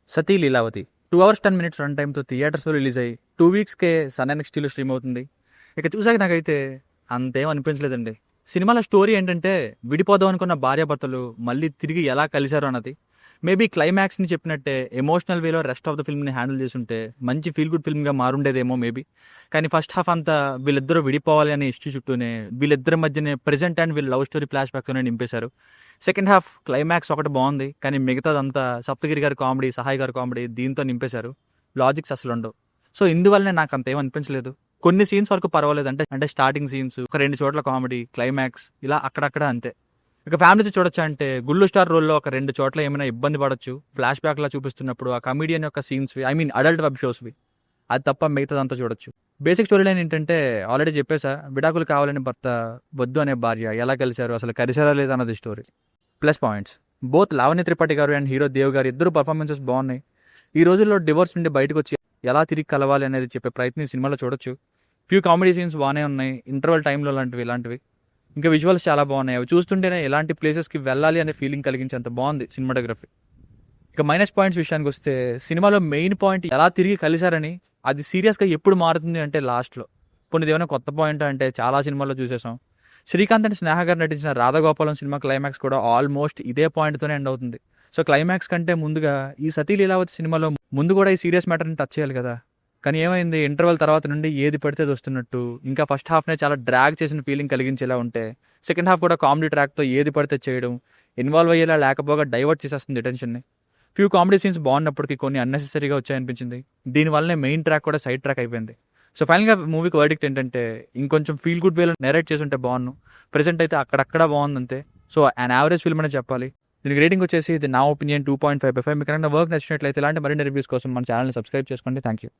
సతీ Leelavathi 2 hours 10 minutes run టైమ్తో థియేటర్స్లో release అయ్యి 2 వీక్స్కే sun నెక్స్టీలో stream అవుతుంది. ఇక చూసాక నాకైతే అంతేం అనిపించలేదండి. సినిమాలో స్టోరీ ఏంటంటే విడిపోదాం అనుకున్న భార్యాభర్తలు మళ్ళీ తిరిగి ఎలా కలిశారు అన్నది. మేబీ క్లైమాక్స్ని చెప్పినట్టే ఎమోషనల్ వేలో రెస్ట్ ఆఫ్ ద ఫిల్మ్ని హ్యాండిల్ చేస్తుంటే మంచి ఫీల్ గుడ్ ఫిల్మ్గా మారుండేదేమో మేబీ. కానీ ఫస్ట్ హాఫ్ అంతా వీళ్ళిద్దరూ విడిపోవాలి అనే ఇష్యూ చుట్టూనే వీళ్ళిద్దరి మధ్యనే ప్రెజెంట్ అండ్ వీళ్ళ లవ్ స్టోరీ ఫ్లాష్ బ్యాక్తోనే నింపేశారు. సెకండ్ హాఫ్ క్లైమాక్స్ ఒకటి బాగుంది, కానీ మిగతాదంతా సప్తగిరి గారి కామెడీ, సహాయ్ గారి కామెడీ దీంతో నింపేశారు. లాజిక్స్ అసలు ఉండవు. సో ఇందువల్లనే నాకు అంత ఏం అనిపించలేదు. కొన్ని సీన్స్ వరకు పర్వాలేదు, అంటే స్టార్టింగ్ సీన్స్, ఒక 2 చోట్ల కామెడీ, క్లైమాక్స్ ఇలా అక్కడక్కడ అంతే. ఇక ఫ్యామిలీతో చూడొచ్చా అంటే గుళ్ళు స్టార్ రోల్లో ఒక 2 చోట్ల ఏమైనా ఇబ్బంది పడొచ్చు. ఫ్లాష్ బ్యాక్లా చూపిస్తున్నప్పుడు ఆ కమీడియన్ యొక్క సీన్స్వి, ఐ మీన్ అడల్ట్ వెబ్ షోస్వి, అది తప్ప మిగతాదంతా చూడొచ్చు. బేసిక్ స్టోరీ లైన్ ఏంటంటే ఆల్రెడీ చెప్పేసా, విడాకులు కావాలని భర్త, వద్దు అనే భార్య ఎలా కలిశారు, అసలు కలిసారా లేదా అన్నది story. Plus points, both Lavanya Tripathi గారు అండ్ హీరో దేవ్ గారు ఇద్దరు పర్ఫార్మెన్సెస్ బాగున్నాయి. ఈ రోజుల్లో డివోర్స్ నుండి బయటకు వచ్చి ఎలా తిరిగి కలవాలి అనేది చెప్పే ప్రయత్నం ఈ సినిమాలో చూడొచ్చు. ఫ్యూ కామెడీ సీన్స్ బాగానే ఉన్నాయి, ఇంటర్వల్ టైంలో ఇలాంటివి. ఇంకా విజువల్స్ చాలా బాగున్నాయి. అవి చూస్తుంటేనే ఎలాంటి ప్లేసెస్కి వెళ్ళాలి అనే ఫీలింగ్ కలిగించేంత బాగుంది సినిమాటోగ్రఫీ. ఇక మైనస్ పాయింట్స్ విషయానికి వస్తే సినిమాలో మెయిన్ పాయింట్ ఎలా తిరిగి కలిశారని, అది సీరియస్గా ఎప్పుడు మారుతుంది అంటే లాస్ట్లో. కొన్ని ఏమైనా కొత్త పాయింట్ అంటే చాలా సినిమాల్లో చూసేసాం. శ్రీకాంత్ అండ్ స్నేహ గారు నటించిన రాధాగోపాలం సినిమా క్లైమాక్స్ కూడా ఆల్మోస్ట్ ఇదే పాయింట్తోనే ఎండ్ అవుతుంది. సో క్లైమాక్స్ కంటే ముందుగా ఈ సతీ లీలావతి సినిమాలో ముందు కూడా ఈ సీరియస్ మ్యాటర్ని టచ్ చేయాలి కదా. కానీ ఏమైంది, ఇంటర్వెల్ తర్వాత నుండి ఏది పడితే అది వస్తున్నట్టు, ఇంకా ఫస్ట్ హాఫ్నే చాలా డ్రాగ్ చేసిన ఫీలింగ్ కలిగించేలా ఉంటే సెకండ్ హాఫ్ కూడా కామెడీ ట్రాక్తో ఏది పడితే చేయడం, ఇన్వాల్వ్ అయ్యేలా లేకపోగా డైవర్ట్ చేసేస్తుంది అటెన్షన్ని. ఫ్యూ కామెడీ సీన్స్ బాగున్నప్పటికీ కొన్ని అన్నెసెసరీగా వచ్చాయనిపించింది. దీనివల్లనే మెయిన్ ట్రాక్ కూడా సైడ్ ట్రాక్ అయిపోయింది. సో ఫైనల్గా మూవీకి వర్డిక్ట్ ఏంటంటే ఇంకొంచెం ఫీల్ గుడ్ వేలో నెరేట్ చేసి ఉంటే బాగున్నాను. ప్రెసెంట్ అయితే అక్కడక్కడ బాగుంది అంతే. సో అన్ యావరేజ్ ఫిల్మ్ అనే చెప్పాలి. దీనికి రేటింగ్ వచ్చేసి ఇది నా ఒపీనియన్ 2.5/5. మీకు కనుక వర్క్ నచ్చినట్లయితే ఇలాంటి మరిన్ని రివ్యూస్ కోసం మన ఛానల్ని సబ్స్క్రైబ్ చేసుకోండి. Thank you.